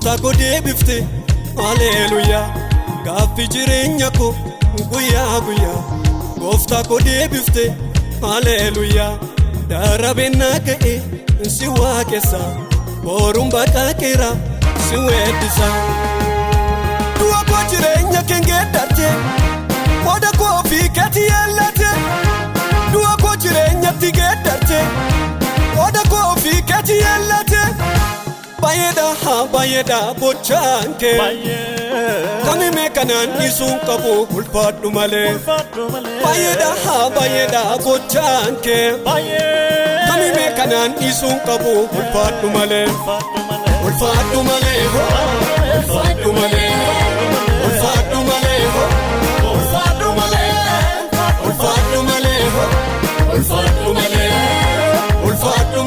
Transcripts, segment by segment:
Gooftaa koo deebifte haleluyaa gaaffii jireenya koo guyyaa guyyaa Gooftaa koo deebifte haleluyaa darabeen na ka'e si waaqessa boruun baqaqeera si weeddisa du'a koo jireenya kee geeddarte qooda koo fi keetii yeellate du'a koo jireenyatti geeddarte qooda koo fi keetii yeellate baay'eedha bochaan kee kamime kanaan dhiisuun qabu ulfaadhu malee baay'eedha bochaan kee kamime kanaan dhiisuun qabu ulfaadhu malee ulfaadhu malee ulfaadhu malee ulfaadhu malee ulfaadhu malee ulfaadhu malee ulfaadhu malee ulfaadhu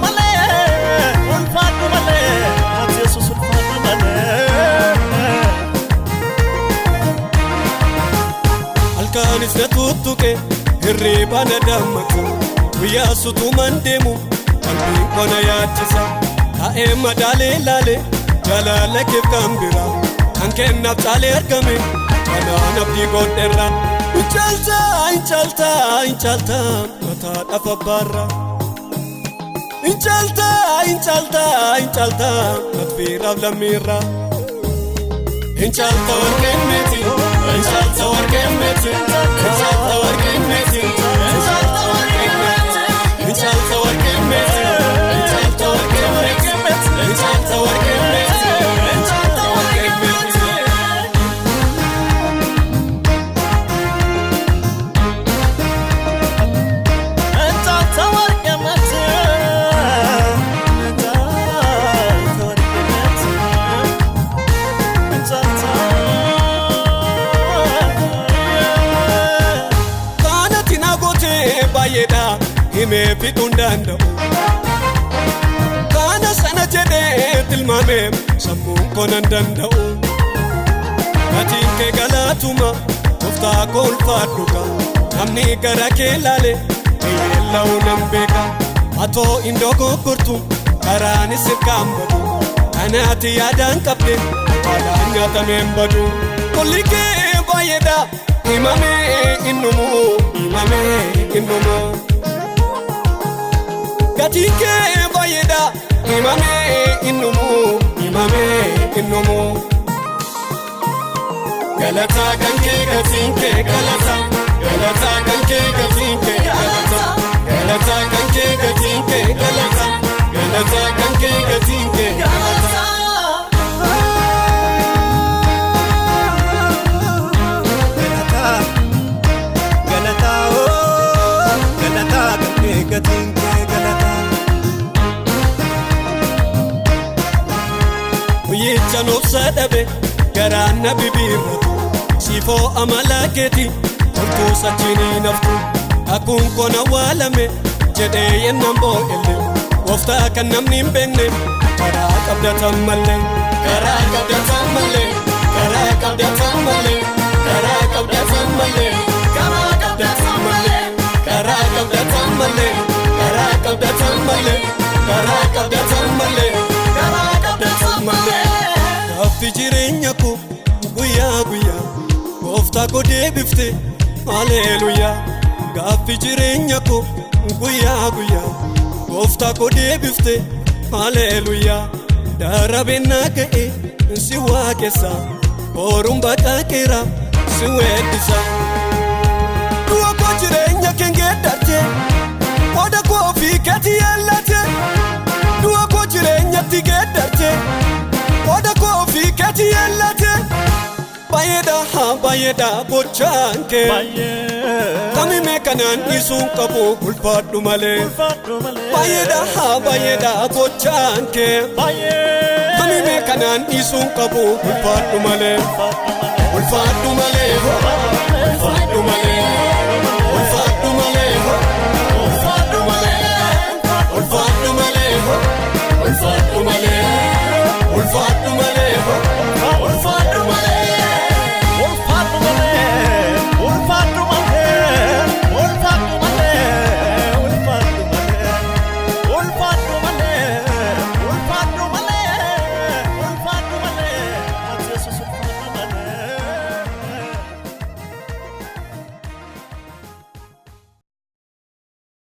malee ulfaadhu malee Alkaanis na tuttuqe hirriba na dammaqu guyyaa sutuman deemu qalbiin koo na yaachisa taa'ee madaalee laale jalaala keef kan bira kan kennaaf caalee argame kanaan abdii godheerra incaalta mataa dhafa barra incaalta matfiiraaf lammiirra incaalta warqeen meeti incaalta warqeen meeti incaalta warqeen meeti incaalta warqeen meeti incaalta warqeen meeti incaalta warqeen meeti incaalta warqeen meeti incaalta warqeen meeti himee fixuun danda'u kana sana jedhee tilmaamee sammuun koo nan danda'u gatiin kee galaatuma Gooftaa koo ulfaadhuka namni gara kee laale yeella'uu nan beeka atoo indoo gogortu karaanis sirkaan badu kanaati yaadaan qabde haalaan nyaatameen badu qolli kee baay'eedha himamee innumu gatiin kee baay'eedha himamee innumu galataa kan kee gatiin kee galataa kan kee gatiin kee galataa kan kee gatiin kee galataa kan kee gatiin kee Guyyicha noobsa dhabe garaan na bibiirratu siifoo amala keeti turtuu sachiinii naftu akkuun koo na waalame jedhee yennan boo'elle Gooftaa kan namni hin beekne karaa qabdatan mallee karaa qabdatan mallee karaa qabdatan mallee karaa qabdatan mallee karaa qabdatan mallee karaa qabdatan mallee karaa qabdatan mallee karaa qabdatan mallee karaa qabdatan mallee gaaffii jireenya koo guyyaa guyyaa Gooftaa koo deebifte haleluyaa gaaffii jireenya koo guyyaa guyyaa Gooftaa koo deebifte haleluyaa darabeen na ka'e si waaqessa boruun baqaqeera si weeddisa du'a koo jireenya kee geeddarte qooda koo fi keetii yeellate du'a koo jireenyatti geeddarte qooda koo fi keetii yeellate baay'eedha bochaan kee kamime kanaan dhiisuun qabu ulfaadhu malee baay'eedha bochaan kee kamime kanaan dhiisuun qabu ulfaadhu malee ulfaadhu malee ulfaadhu malee